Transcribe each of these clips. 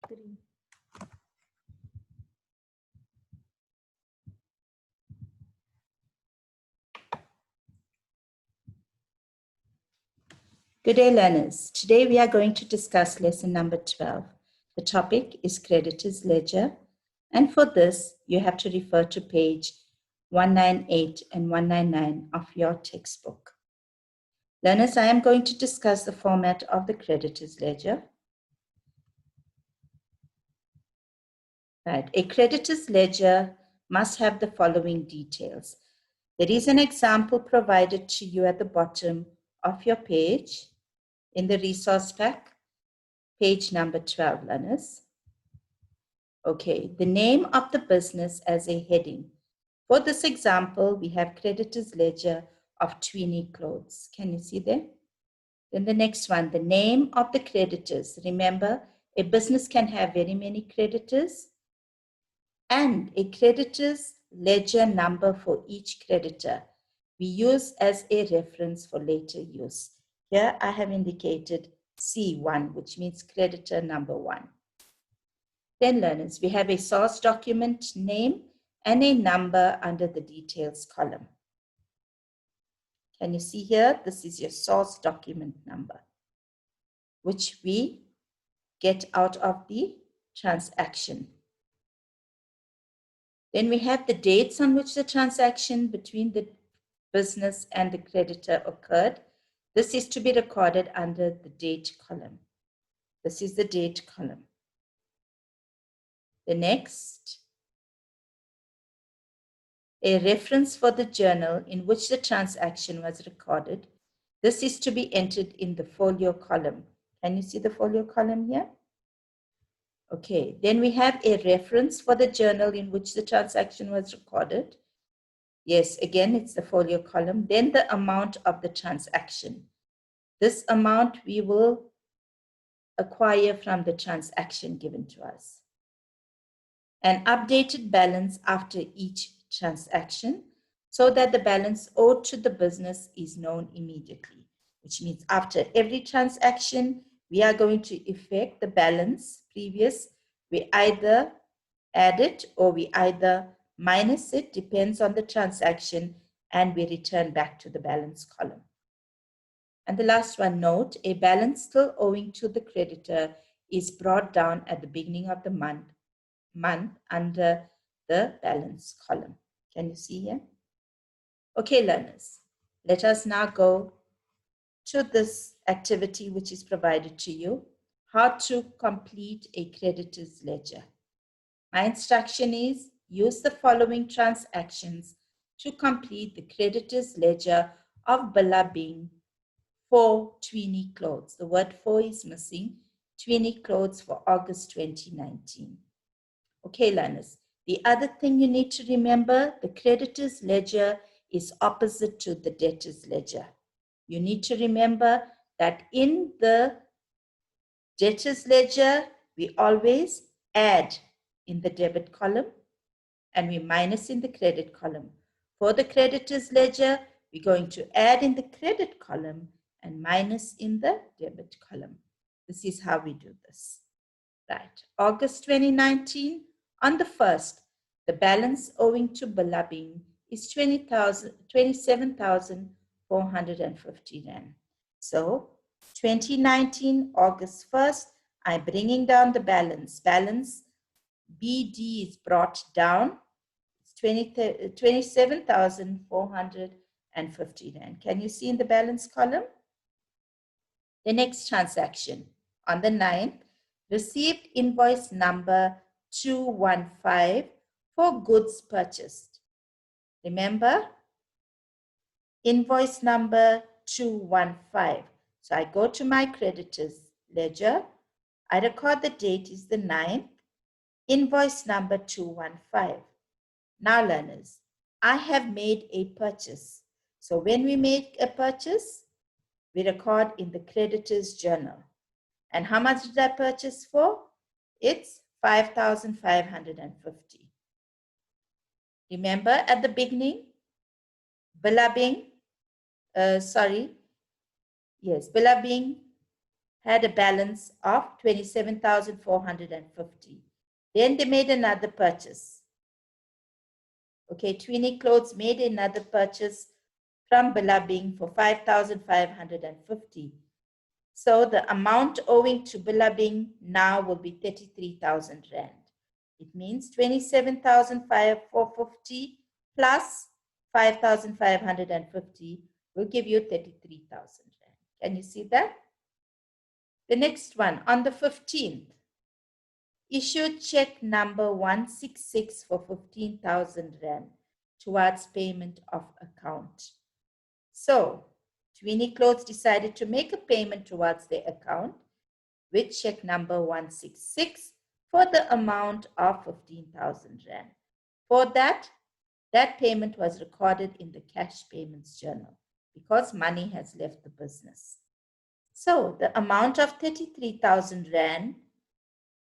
3. Good day, learners. Today we are going to discuss lesson number 12. The topic is Creditor's Ledger, and for this you have to refer to page 198 and 199 of your textbook. Learners, I am going to discuss the format of the Creditor's Ledger. Right. A creditor's ledger must have the following details. There is an example provided to you at the bottom of your page in the resource pack, page number 12, learners. Okay, the name of the business as a heading. For this example, we have creditor's ledger of Tweeny Clothes. Can you see there? Then the next one, the name of the creditors. Remember, a business can have very many creditors, and a creditor's ledger number for each creditor we use as a reference for later use. Here I have indicated C1, which means creditor number 1. Then learners, we have a source document name and a number under the details column. Can you see here? This is your source document number, which we get out of the transaction. Then we have the dates on which the transaction between the business and the creditor occurred. This is to be recorded under the date column. This is the date column. The next, a reference for the journal in which the transaction was recorded. This is to be entered in the folio column. Can you see the folio column here? Okay, then we have a reference for the journal in which the transaction was recorded. Yes, again, it's the folio column. Then the amount of the transaction. This amount we will acquire from the transaction given to us. An updated balance after each transaction so that the balance owed to the business is known immediately, which means after every transaction, we are going to effect the balance previous. We either add it or we either minus it, depends on the transaction, and we return back to the balance column. And the last one, note, a balance still owing to the creditor is brought down at the beginning of the month under the balance column. Can you see here? Okay, learners, let us now go to this activity which is provided to you, how to complete a creditor's ledger. My instruction is use the following transactions to complete the creditor's ledger of Billabong for Tweeny Clothes. The word for is missing. Tweeny Clothes for August 2019. Okay, learners. The other thing you need to remember, the creditor's ledger is opposite to the debtor's ledger. You need to remember that in the debtor's ledger, we always add in the debit column and we minus in the credit column. For the creditor's ledger, we're going to add in the credit column and minus in the debit column. This is how we do this. Right. August 2019, on the 1st, the balance owing to Billabong is 27,450 Rand. So 2019, August 1st, I'm bringing down the balance. Balance BD is brought down. It's 27,450 Rand. Can you see in the balance column? The next transaction on the 9th, received invoice number 215 for goods purchased. Remember, invoice number 215. So I go to my creditor's ledger. I record the date is the 9th. Invoice number 215. Now, learners, I have made a purchase. So when we make a purchase, we record in the creditor's journal. And how much did I purchase for? It's 5,550. Remember at the beginning, Billabong had a balance of 27,450. Then they made another purchase. Okay, Tweenie Clothes made another purchase from Billabing for 5,550. So the amount owing to Billabing now will be 33,000 Rand. It means 27,450 plus 5,550 will give you 33,000 Rand. Can you see that? The next one, on the 15th, issued check number 166 for 15,000 Rand towards payment of account. So, Tweenie Clothes decided to make a payment towards their account with check number 166 for the amount of 15,000 Rand. For that payment was recorded in the cash payments journal because money has left the business. So the amount of 33,000 Rand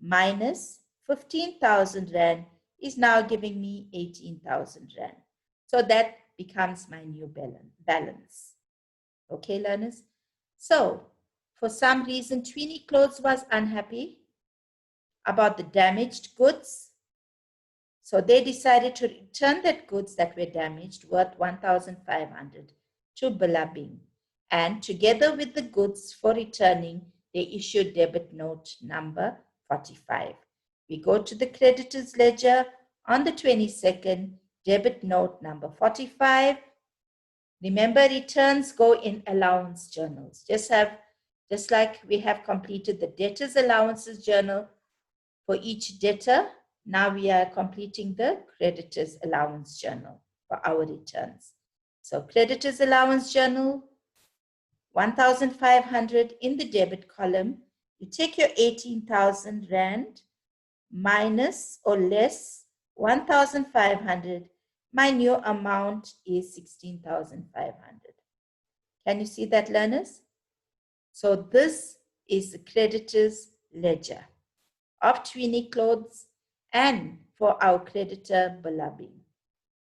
minus 15,000 Rand is now giving me 18,000 Rand. So that becomes my new balance. Okay, learners? So for some reason, Tweenie Clothes was unhappy about the damaged goods. So they decided to return that goods that were damaged worth 1,500 to Billabing. And together with the goods for returning, they issued debit note number 45. We go to the creditors ledger on the 22nd, debit note number 45. Remember, returns go in allowance journals. Just like we have completed the debtors allowances journal for each debtor, now we are completing the creditors allowance journal for our returns. So creditors allowance journal, 1,500 in the debit column. You take your 18,000 Rand minus or less 1,500. My new amount is 16,500. Can you see that, learners? So this is the creditors ledger of Tweenie Clothes and for our creditor Billabing.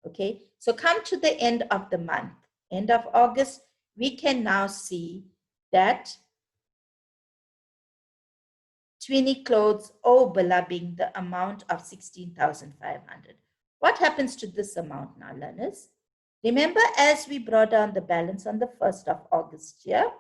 Okay, so come to the end of the month, end of August, we can now see that Tweenie Clothes owe Billabing the amount of 16,500. What happens to this amount now, learners? Remember, as we brought down the balance on the 1st of August here,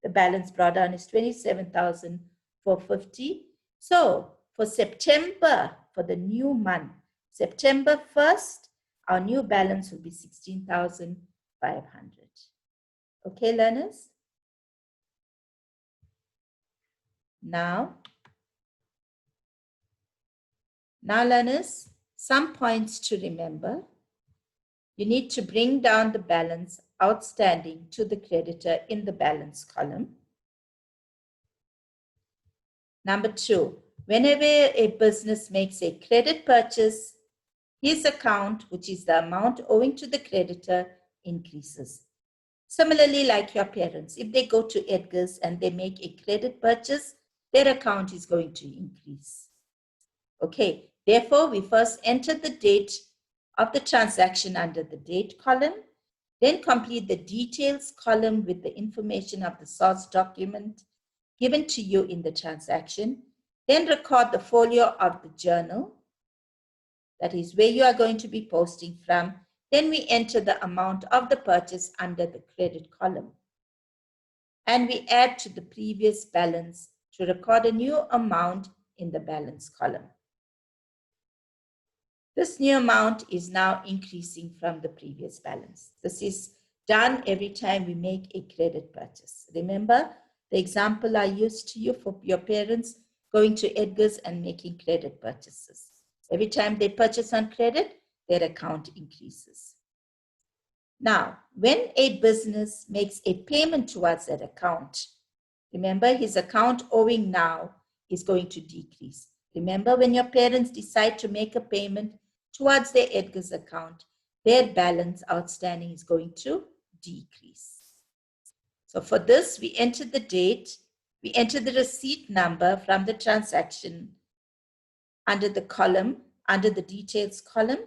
the balance brought down is 27,450. So for September, for the new month, September 1st, our new balance will be 16,500. Okay, learners? Now, learners, some points to remember. You need to bring down the balance outstanding to the creditor in the balance column. Number 2, whenever a business makes a credit purchase, his account, which is the amount owing to the creditor, increases. Similarly, like your parents, if they go to Edgar's and they make a credit purchase, their account is going to increase. Okay, therefore, we first enter the date of the transaction under the date column, then complete the details column with the information of the source document given to you in the transaction, then record the folio of the journal, that is where you are going to be posting from. Then we enter the amount of the purchase under the credit column. And we add to the previous balance to record a new amount in the balance column. This new amount is now increasing from the previous balance. This is done every time we make a credit purchase. Remember the example I used to you for your parents going to Edgar's and making credit purchases. Every time they purchase on credit, their account increases. Now, when a business makes a payment towards that account, remember his account owing now is going to decrease. Remember, when your parents decide to make a payment towards their Edgar's account, their balance outstanding is going to decrease. So for this, we enter the date, we enter the receipt number from the transaction under the column, under the details column.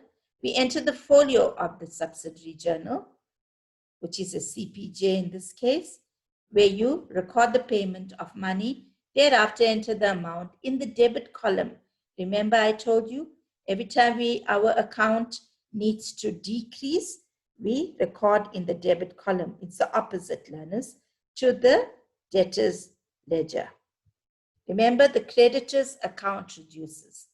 We enter the folio of the subsidiary journal, which is a CPJ in this case. where you record the payment of money. Thereafter, enter the amount in the debit column. Remember, I told you every time our account needs to decrease, we record in the debit column. It's the opposite, learners, to the debtors ledger. Remember, the creditor's account reduces.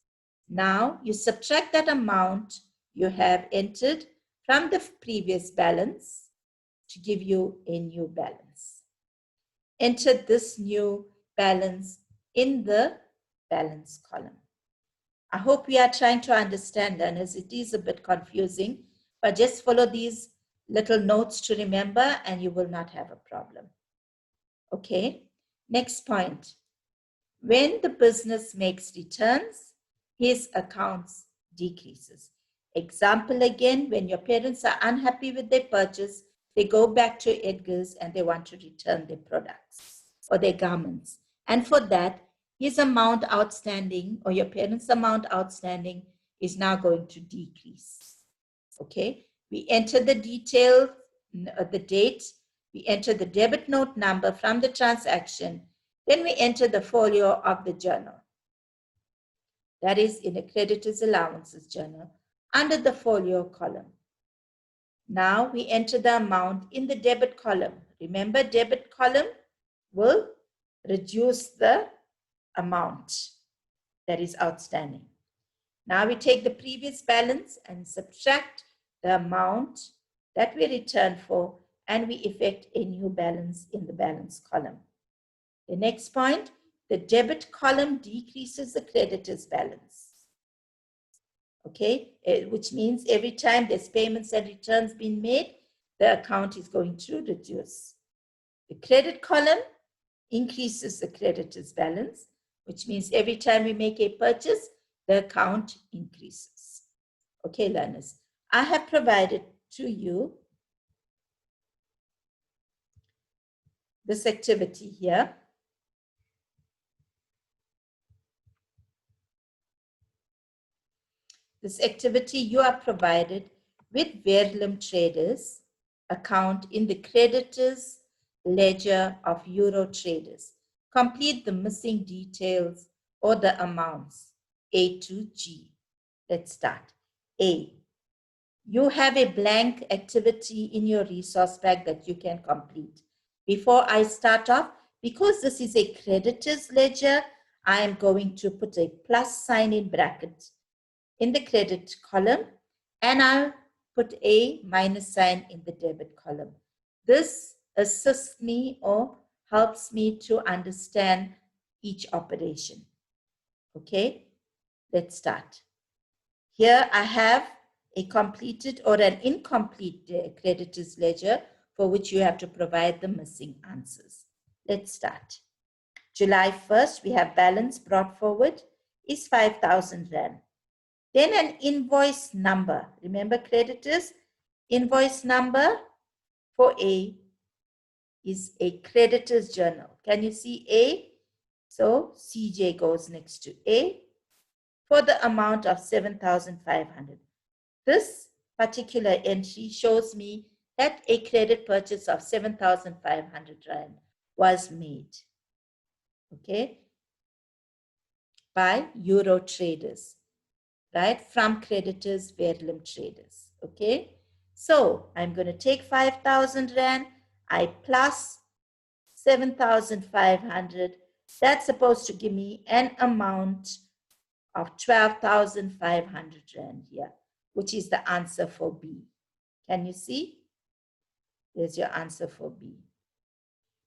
Now, you subtract that amount you have entered from the previous balance to give you a new balance. Enter this new balance in the balance column. I hope we are trying to understand, learners. It is a bit confusing, but just follow these little notes to remember and you will not have a problem. Okay, next point. When the business makes returns, his accounts decreases. Example again, when your parents are unhappy with their purchase, they go back to Edgar's and they want to return their products or their garments. And for that, his amount outstanding or your parents' amount outstanding is now going to decrease. Okay, we enter the detail, the date, we enter the debit note number from the transaction, then we enter the folio of the journal. That is in a creditor's allowances journal under the folio column. Now we enter the amount in the debit column. Remember, debit column will reduce the amount that is outstanding. Now we take the previous balance and subtract the amount that we returned for, and we effect a new balance in the balance column. The next point, the debit column decreases the creditor's balance. Okay, which means every time there's payments and returns being made, the account is going to reduce. The credit column increases the creditor's balance, which means every time we make a purchase, the account increases. Okay, learners, I have provided to you this activity here. This activity, you are provided with Verulam Traders account in the creditors ledger of Euro Traders. Complete the missing details or the amounts A to G. Let's start. A, you have a blank activity in your resource bag that you can complete. Before I start off, because this is a creditors ledger, I am going to put a plus sign in bracket in the credit column, and I'll put a minus sign in the debit column. This assists me or helps me to understand each operation. Okay, let's start. Here I have a completed or an incomplete creditor's ledger for which you have to provide the missing answers. Let's start. July 1st, we have balance brought forward is 5,000 Rand. Then an invoice number. Remember, creditors, invoice number for A is a creditor's journal. Can you see A? So CJ goes next to A for the amount of 7,500. This particular entry shows me that a credit purchase of 7,500 Rand was made, okay, by Euro Traders, right, from creditors, Verulam Traders, okay. So I'm going to take 5,000 Rand, I plus 7,500, that's supposed to give me an amount of 12,500 Rand here, which is the answer for B. Can you see? There's your answer for B.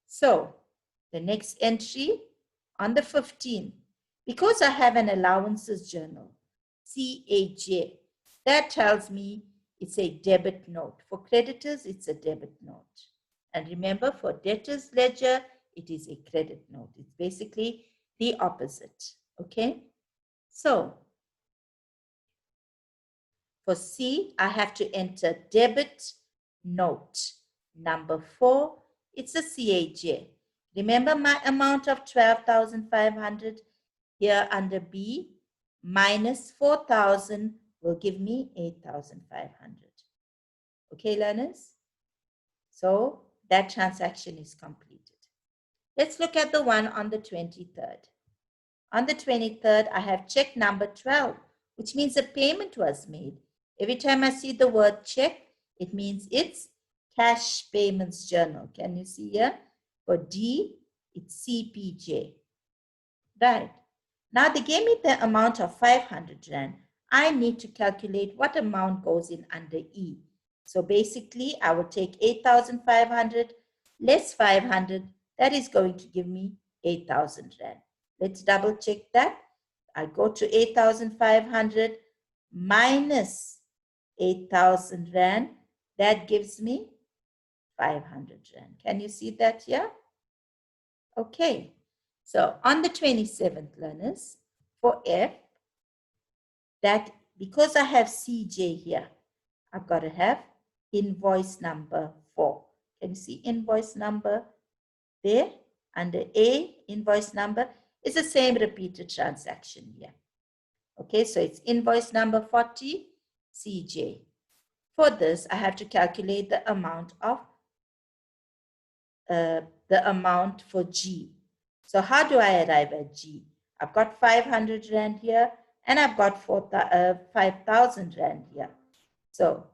So the next entry on the 15th, because I have an allowances journal, CAJ, that tells me it's a debit note. For creditors, it's a debit note. And remember, for debtors ledger, it is a credit note. It's basically the opposite, okay? So for C, I have to enter debit note number 4. It's a CAJ. Remember my amount of 12,500 here under B minus 4,000 will give me 8,500. Okay, learners? So that transaction is completed. Let's look at the one on the 23rd. On the 23rd, I have check number 12, which means a payment was made. Every time I see the word check, it means it's cash payments journal. Can you see here? For D, it's CPJ. Right. Now they gave me the amount of 500 Rand. I need to calculate what amount goes in under E. So basically, I will take 8,500 less 500. That is going to give me 8,000 Rand. Let's double check that. I go to 8,500 minus 8,000 Rand. That gives me 500 Rand. Can you see that here? Okay. So on the 27th, learners, for F, that because I have CJ here, I've got to have invoice number 4. Can you see invoice number there? Under A, invoice number is the same repeated transaction here. Okay, so it's invoice number 40, CJ. For this, I have to calculate the amount of for G. So how do I arrive at G? I've got 500 Rand here and I've got 5,000 Rand here. So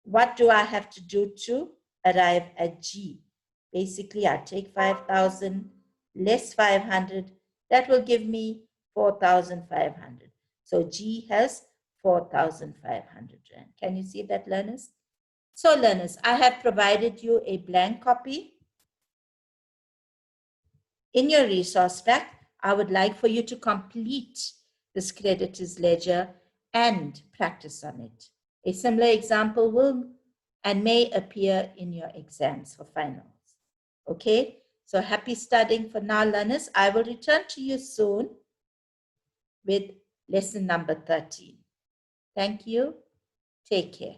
what do I have to do to arrive at G? Basically, I take 5,000 less 500. That will give me 4,500. So G has 4,500 Rand. Can you see that, learners? So learners, I have provided you a blank copy. In your resource pack, I would like for you to complete this creditor's ledger and practice on it. A similar example will and may appear in your exams for finals. Okay, so happy studying for now, learners. I will return to you soon with lesson number 13. Thank you. Take care.